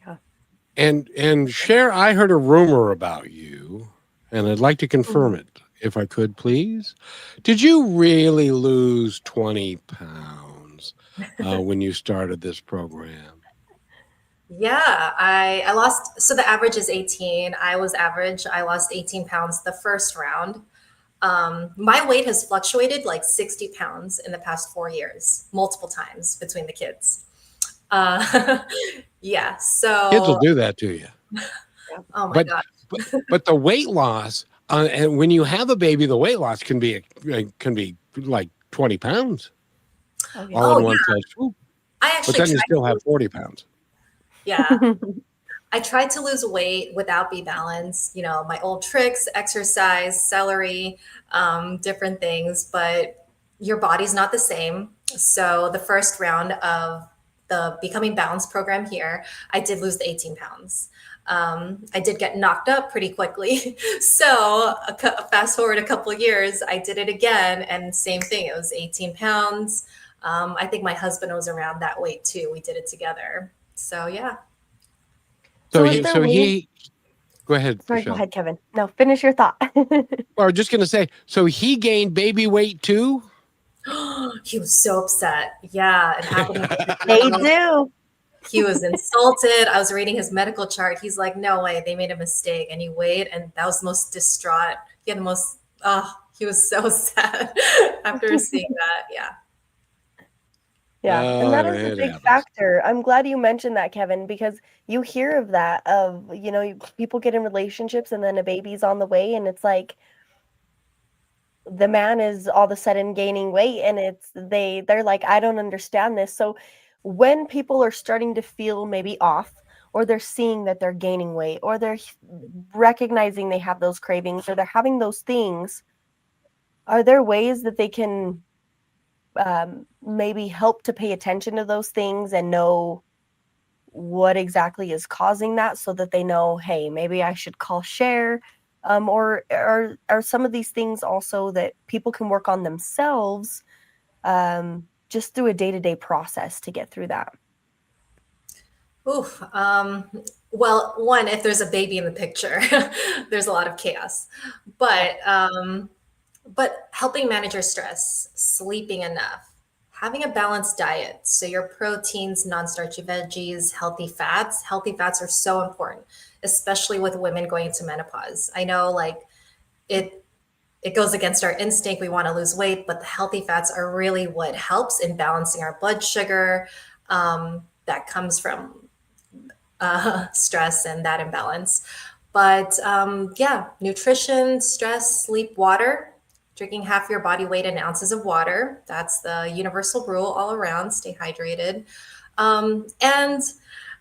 Yeah. And Cher, I heard a rumor about you, and I'd like to confirm it, if I could, please. Did you really lose 20 pounds when you started this program? Yeah, I lost. So the average is 18. I was average. I lost 18 pounds the first round. My weight has fluctuated like 60 pounds in the past 4 years, multiple times between the kids. Uh, yeah. Kids will So, do that to you. oh my But God. but the weight loss, and when you have a baby, the weight loss can be like 20 pounds Oh, yeah. all Oh in yeah. one fell swoop. I But actually then you tried still to have lose, 40 pounds. yeah. I tried to lose weight without BeBalanced, you know, my old tricks, exercise, celery, different things, but your body's not the same. So the first round of the Becoming Balanced program here, I did lose the 18 pounds. I did get knocked up pretty quickly. So fast forward a couple of years, I did it again, and same thing. It was 18 pounds. I think my husband was around that weight too. We did it together. So yeah. So So is he there so ways? he go ahead, Sorry, go Michelle. ahead, Kevin. No, finish your thought. Well, I was just gonna say, so he gained baby weight too? He was so upset. Yeah, it happened with They me. do. He was insulted. I was reading his medical chart. He's like, no way, they made a mistake. And he weighed, and that was the most distraught. He had the most, oh, he was so sad after seeing that. Yeah. Yeah, and that is a It big happens. factor. I'm glad you mentioned that, Kevin, because you hear of that of, people get in relationships and then a baby's on the way and it's like the man is all of a sudden gaining weight and they're like, I don't understand this. So when people are starting to feel maybe off or they're seeing that they're gaining weight or they're recognizing they have those cravings or they're having those things, are there ways that they can maybe help to pay attention to those things and know what exactly is causing that so that they know, hey, maybe I should call Cher? Or are some of these things also that people can work on themselves just through a day-to-day process to get through that? Oof. Well, one, if there's a baby in the picture, there's a lot of chaos. But helping manage your stress, sleeping enough, having a balanced diet. So your proteins, non-starchy veggies, healthy fats. Healthy fats are so important, especially with women going into menopause. I know like it it goes against our instinct. We want to lose weight, but the healthy fats are really what helps in balancing our blood sugar. That comes from stress and that imbalance. But yeah, nutrition, stress, sleep, water, drinking half your body weight in ounces of water. That's the universal rule all around. Stay hydrated. And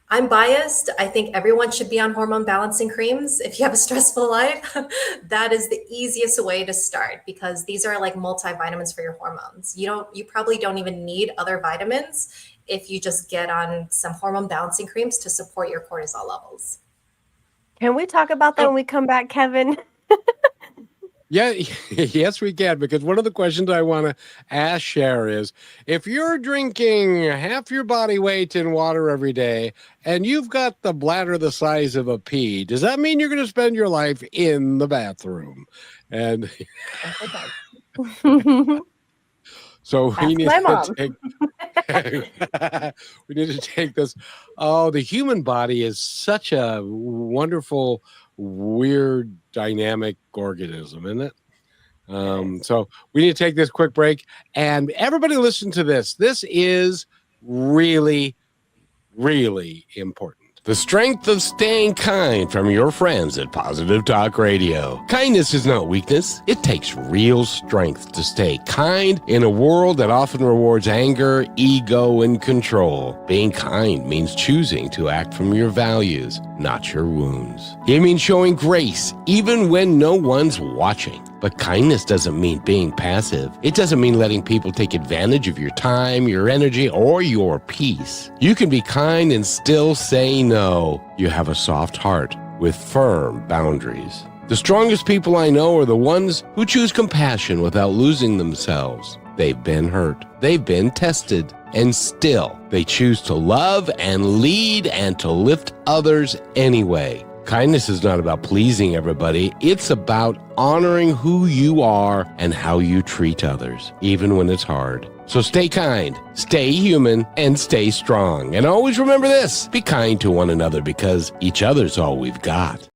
I'm biased. I think everyone should be on hormone balancing creams. If you have a stressful life, that is the easiest way to start, because these are like multivitamins for your hormones. You probably don't even need other vitamins if you just get on some hormone balancing creams to support your cortisol levels. Can we talk about that when we come back, Kevin? Yeah, yes, we can, because one of the questions I want to ask Cher is, if you're drinking half your body weight in water every day and you've got the bladder the size of a pea, does that mean you're going to spend your life in the bathroom? And so we need my mom. to take we need to take this. Oh, the human body is such a wonderful, weird, dynamic organism, isn't it? So we need to take this quick break, and everybody listen to this. This is really, really important. The strength of staying kind from your friends at Positive Talk Radio. Kindness is not weakness. It takes real strength to stay kind in a world that often rewards anger, ego, and control. Being kind means choosing to act from your values, not your wounds. It means showing grace even when no one's watching. But kindness doesn't mean being passive. It doesn't mean letting people take advantage of your time, your energy, or your peace. You can be kind and still say no. You have a soft heart with firm boundaries. The strongest people I know are the ones who choose compassion without losing themselves. They've been hurt. They've been tested. And still, they choose to love and lead and to lift others anyway. Kindness is not about pleasing everybody. It's about honoring who you are and how you treat others, even when it's hard. So stay kind, stay human, and stay strong. And always remember this: be kind to one another, because each other's all we've got.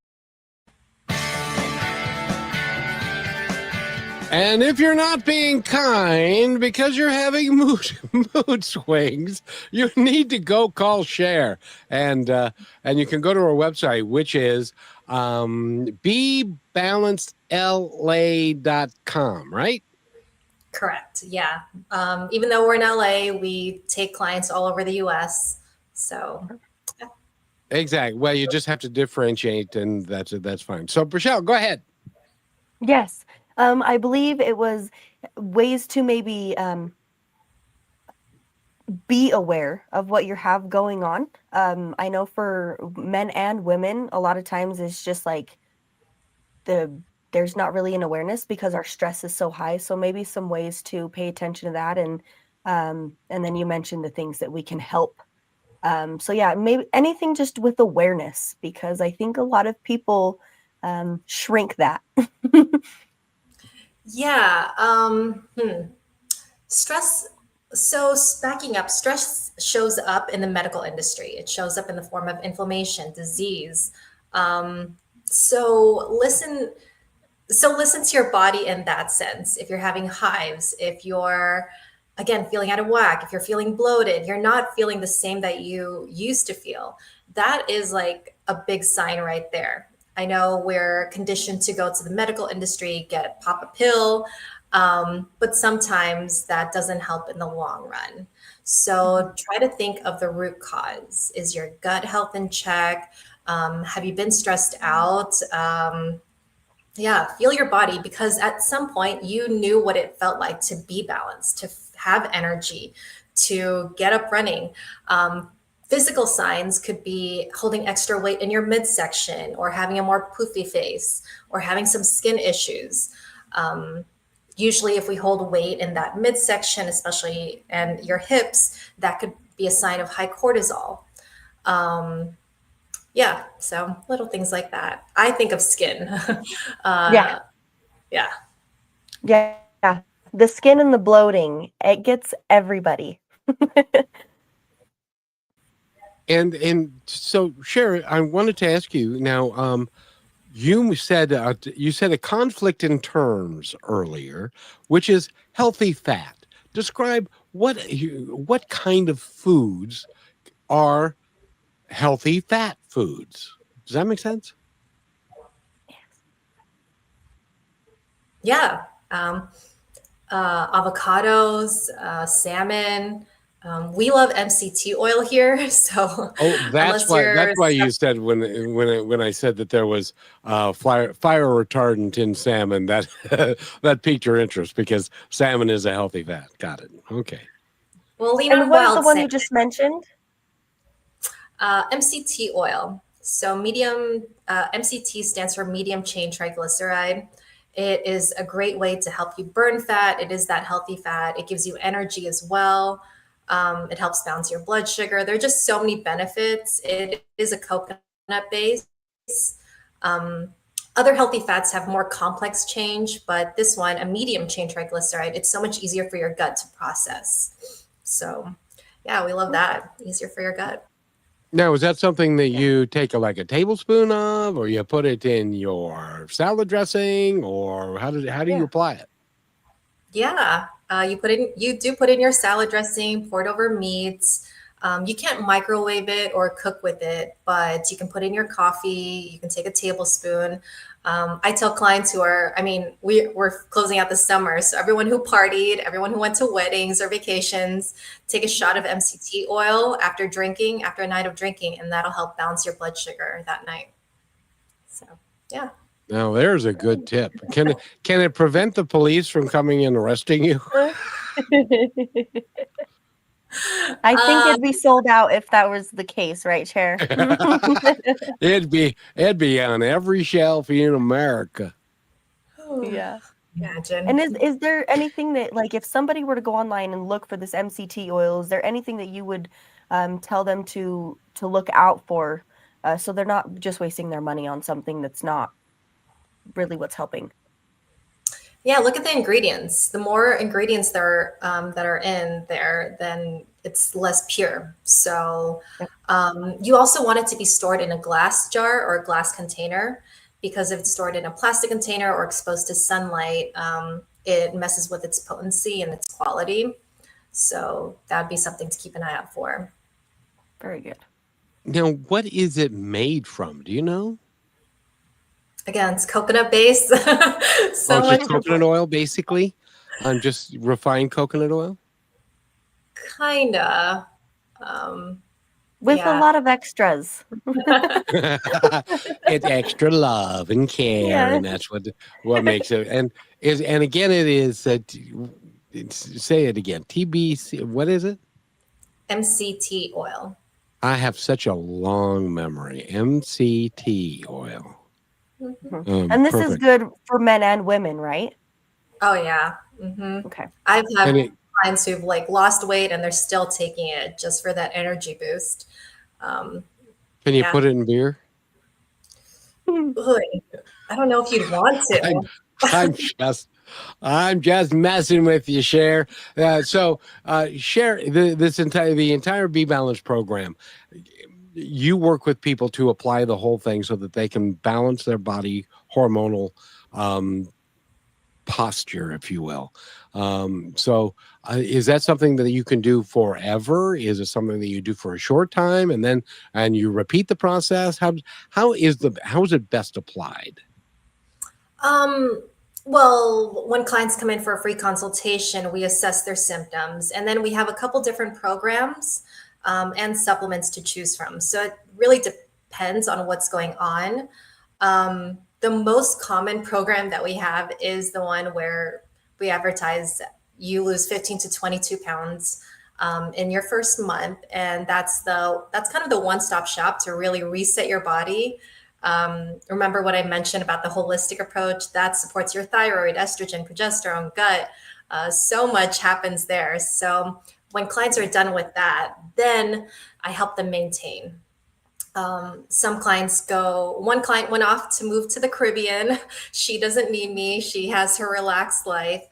And if you're not being kind because you're having mood swings, you need to go call Cher. And you can go to our website, which is BeBalancedLA.com, right? Correct. Yeah. Even though we're in LA, we take clients all over the US. So. Yeah. Exactly. Well, you just have to differentiate, and that's fine. So, Rochelle, go ahead. Yes. I believe it was ways to maybe be aware of what you have going on. I know for men and women, a lot of times it's just like there's not really an awareness because our stress is so high. So maybe some ways to pay attention to that. And then you mentioned the things that we can help. So yeah, maybe anything just with awareness, because I think a lot of people shrink that. Yeah. Stress. So backing up, stress shows up in the medical industry. It shows up in the form of inflammation, disease. So listen to your body in that sense. If you're having hives, if you're, again, feeling out of whack, if you're feeling bloated, you're not feeling the same that you used to feel, that is like a big sign right there. I know we're conditioned to go to the medical industry, pop a pill, but sometimes that doesn't help in the long run. So try to think of the root cause. Is your gut health in check? Have you been stressed out? Feel your body, because at some point you knew what it felt like to be balanced, to have energy, to get up running. Physical signs could be holding extra weight in your midsection, or having a more poofy face, or having some skin issues. Usually if we hold weight in that midsection, especially, and your hips, that could be a sign of high cortisol. So little things like that. I think of skin. Yeah. The skin and the bloating, it gets everybody. And so, Cher, I wanted to ask you now. You said a conflict in terms earlier, which is healthy fat. Describe what kind of foods are healthy fat foods. Does that make sense? Yeah, Um, Avocados, salmon. We love MCT oil here, so Oh, unless you're that's why you said when I said that there was fire retardant in salmon, that that piqued your interest because salmon is a healthy fat. Got it. Okay. well, lean And on what is the wild one you salmon. just mentioned? MCT oil. So medium MCT stands for medium chain triglyceride. It is a great way to help you burn fat. It is that healthy fat. It gives you energy as well. It helps balance your blood sugar. There are just so many benefits. It is a coconut base. Um, Other healthy fats have more complex change, but this one, a medium chain triglyceride, it's so much easier for your gut to process. So, yeah, we love that. Easier for your gut. Now, is that something that you take like a tablespoon of, or you put it in your salad dressing, or how do you Yeah. apply it? Yeah, you do put in your salad dressing, pour it over meats. You can't microwave it or cook with it, but you can put in your coffee. You can take a tablespoon. I tell clients we're closing out the summer, so everyone who partied, everyone who went to weddings or vacations, take a shot of MCT oil after drinking, after a night of drinking, and that'll help balance your blood sugar that night. So, yeah. Now, there's a good tip. Can it prevent the police from coming and arresting you? I think Um, it'd be sold out if that was the case, right, Cher? It'd be on every shelf in America. Yeah. Imagine. And is there anything that, like, if somebody were to go online and look for this MCT oil, is there anything that you would tell them to look out for, so they're not just wasting their money on something that's not really what's helping? Yeah, look at the ingredients. The more ingredients that are in there, then it's less pure. So you also want it to be stored in a glass jar or a glass container, because if it's stored in a plastic container or exposed to sunlight, it messes with its potency and its quality. So that'd be something to keep an eye out for. Very good. Now, what is it made from? Do you know? Again, it's coconut based. So It's much just coconut oil, basically. Just refined coconut oil. kinda. With a Yeah. lot of extras. It's extra love and care, Yeah. and that's what makes it. And again, it is. Say it again. TBC. What is it? MCT oil. I have such a long memory. MCT oil. And this is Perfect. good for men and women, right? Oh yeah. Okay. I've had And it, clients who've like lost weight and they're still taking it just for that energy boost. Um, can you Yeah. put it in beer? ugh, I don't know if you'd want I'm, to. I'm just messing with you, Cher. Cher, the entire BeBalanced program, you work with people to apply the whole thing so that they can balance their body hormonal posture, if you will. Is that something that you can do forever? Is it something that you do for a short time and you repeat the process? How is it best applied? Well, when clients come in for a free consultation, we assess their symptoms, and then we have a couple different programs and supplements to choose from. So it really depends on what's going on. The most common program that we have is the one where we advertise you lose 15 to 22 pounds in your first month, and that's kind of the one-stop shop to really reset your body. Remember what I mentioned about the holistic approach that supports your thyroid, estrogen, progesterone, gut. So much happens there. So when clients are done with that, then I help them maintain. One client went off to move to the Caribbean. She doesn't need me. She has her relaxed life.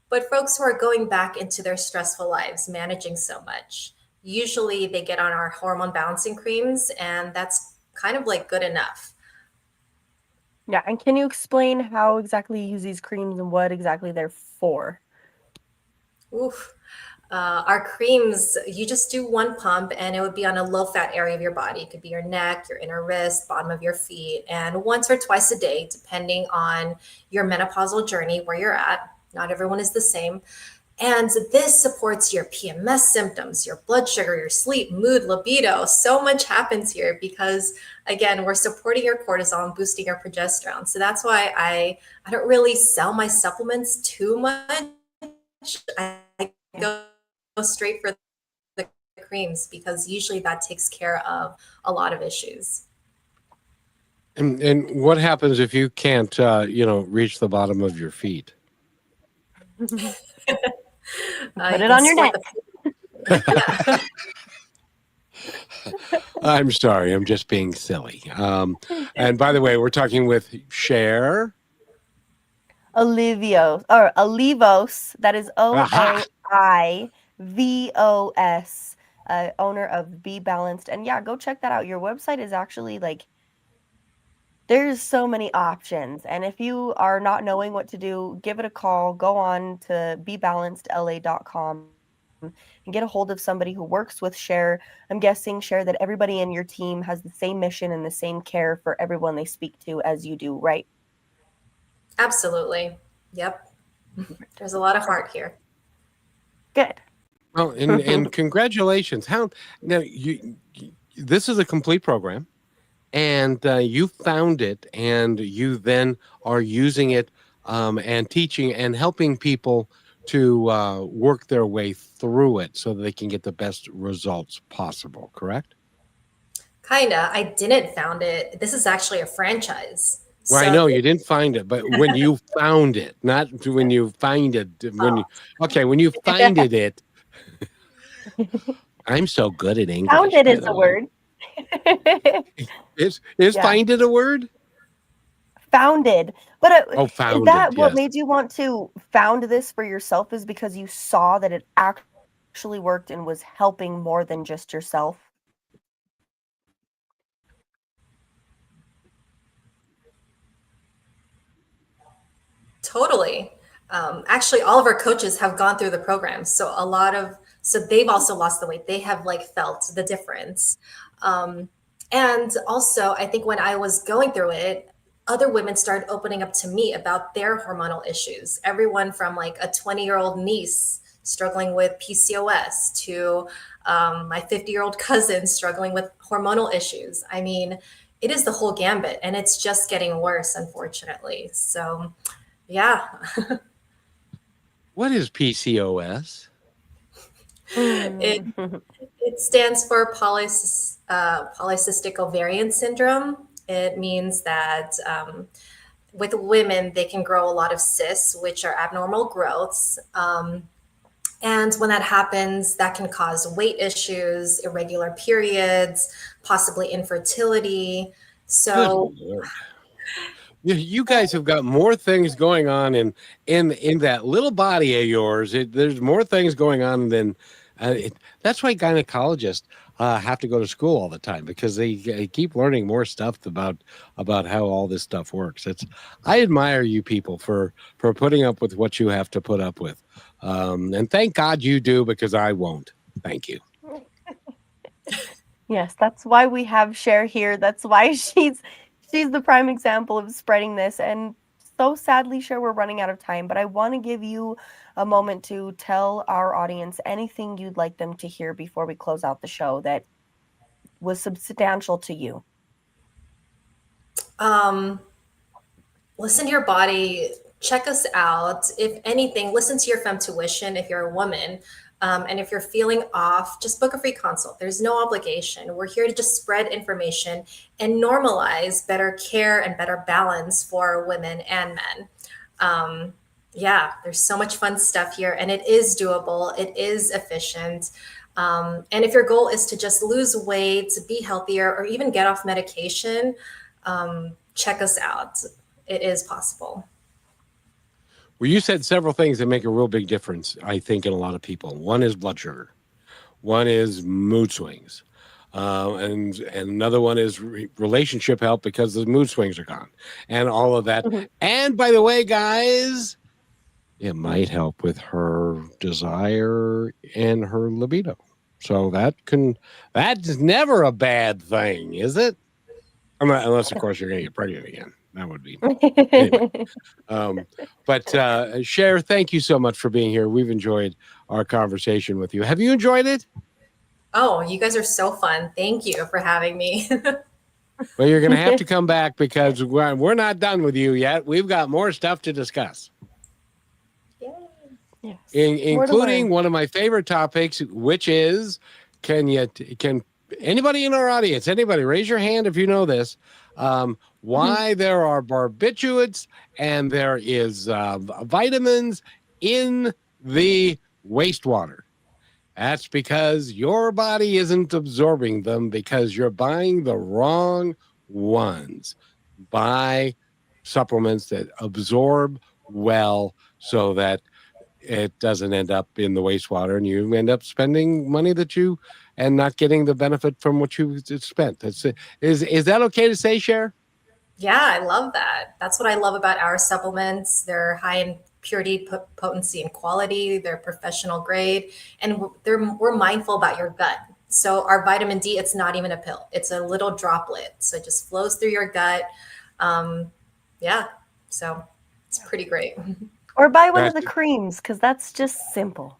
But folks who are going back into their stressful lives, managing so much, usually they get on our hormone balancing creams, and that's kind of like good enough. Yeah. And can you explain how exactly you use these creams and what exactly they're for? Oof. Our creams, you just do one pump and it would be on a low fat area of your body. It could be your neck, your inner wrist, bottom of your feet, and once or twice a day, depending on your menopausal journey, where you're at. Not everyone is the same. And this supports your PMS symptoms, your blood sugar, your sleep, mood, libido. So much happens here because, again, we're supporting your cortisol and boosting your progesterone. So that's why I don't really sell my supplements too much. I go straight for the creams because usually that takes care of a lot of issues. And what happens if you can't, reach the bottom of your feet? Put it on your neck. Yeah. I'm sorry, I'm just being silly. And by the way, we're talking with Cher Olivos, or Olivos. That is Oivos, owner of BeBalanced. And yeah, go check that out. Your website is actually there's so many options. And if you are not knowing what to do, give it a call. Go on to BeBalancedLA.com and get a hold of somebody who works with Cher. I'm guessing, Cher, that everybody in your team has the same mission and the same care for everyone they speak to as you do, right? Absolutely. Yep. There's a lot of heart here. Good. Well, and congratulations. This is a complete program, and you found it, and you then are using it and teaching and helping people to work their way through it so that they can get the best results possible, correct? Kinda. I didn't found it. This is actually a franchise. Well, I know you didn't find it, but when you found it, not when you find it, when you finded it, I'm so good at English. Found it is a word. Is find it a word? Founded. But founded, is that what yes. made you want to found this for yourself, is because you saw that it actually worked and was helping more than just yourself? Totally. Actually, all of our coaches have gone through the program. So they've also lost the weight. They have felt the difference. And also, I think when I was going through it, other women started opening up to me about their hormonal issues. Everyone from a 20-year-old niece struggling with PCOS to my 50-year-old cousin struggling with hormonal issues. I mean, it is the whole gambit, and it's just getting worse, unfortunately. So, yeah. What is PCOS? It stands for polycystic ovarian syndrome. It means that with women, they can grow a lot of cysts, which are abnormal growths. And when that happens, that can cause weight issues, irregular periods, possibly infertility. So you guys have got more things going on in that little body of yours. There's more things going on than that's why gynecologists have to go to school all the time, because they keep learning more stuff about how all this stuff works. I admire you people for putting up with what you have to put up with, and thank God you do, because I won't. Thank you. Yes, that's why we have Cher here. That's why she's the prime example of spreading this. And so sadly, Cher, we're running out of time, but I want to give you a moment to tell our audience anything you'd like them to hear before we close out the show that was substantial to you. Listen to your body, check us out. If anything, listen to your femtuition if you're a woman. And if you're feeling off, just book a free consult. There's no obligation. We're here to just spread information and normalize better care and better balance for women and men. There's so much fun stuff here, and it is doable. It is efficient. And if your goal is to just lose weight, be healthier, or even get off medication, check us out. It is possible. Well, you said several things that make a real big difference, I think, in a lot of people. One is blood sugar. One is mood swings. And another one is relationship help, because the mood swings are gone and all of that. Mm-hmm. And by the way, guys, it might help with her desire and her libido. So that's never a bad thing, is it? Unless, of course, you're going to get pregnant again. That would be. Anyway. But Cher, thank you so much for being here. We've enjoyed our conversation with you. Have you enjoyed it? Oh, you guys are so fun. Thank you for having me. Well, you're going to have to come back because we're not done with you yet. We've got more stuff to discuss. Yay. Yes. Including one of my favorite topics, which is, can anybody in our audience, anybody raise your hand if you know this, why there are barbiturates and there is vitamins in the wastewater. That's because your body isn't absorbing them because you're buying the wrong ones. Buy supplements that absorb well so that it doesn't end up in the wastewater and you end up spending money and not getting the benefit from what you spent. Is that okay to say, Cher? Yeah, I love that. That's what I love about our supplements. They're high in purity, potency, and quality. They're professional grade, and we're mindful about your gut. So our vitamin D, it's not even a pill. It's a little droplet. So it just flows through your gut. Yeah, so it's pretty great. Or buy one of the creams, because that's just simple.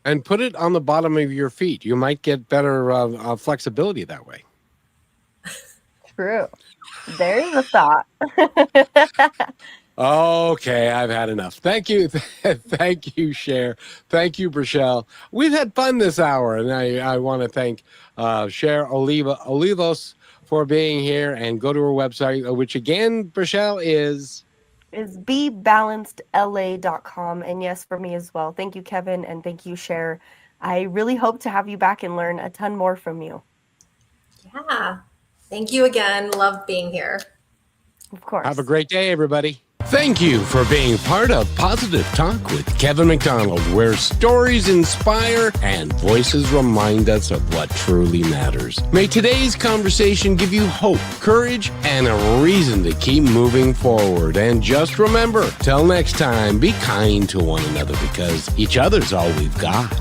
And put it on the bottom of your feet. You might get better flexibility that way. True. There's a thought. Okay, I've had enough. Thank you. Thank you, Cher. Thank you, Rochelle. We've had fun this hour, and I want to thank Cher Olivos for being here, and go to her website, which again, Rochelle, is BeBalancedLA.com. And yes, for me as well. Thank you, Kevin, and thank you, Cher. I really hope to have you back and learn a ton more from you. Yeah. Thank you again. Love being here. Of course. Have a great day, everybody. Thank you for being part of Positive Talk with Kevin McDonald, where stories inspire and voices remind us of what truly matters. May today's conversation give you hope, courage, and a reason to keep moving forward. And just remember, till next time, be kind to one another because each other's all we've got.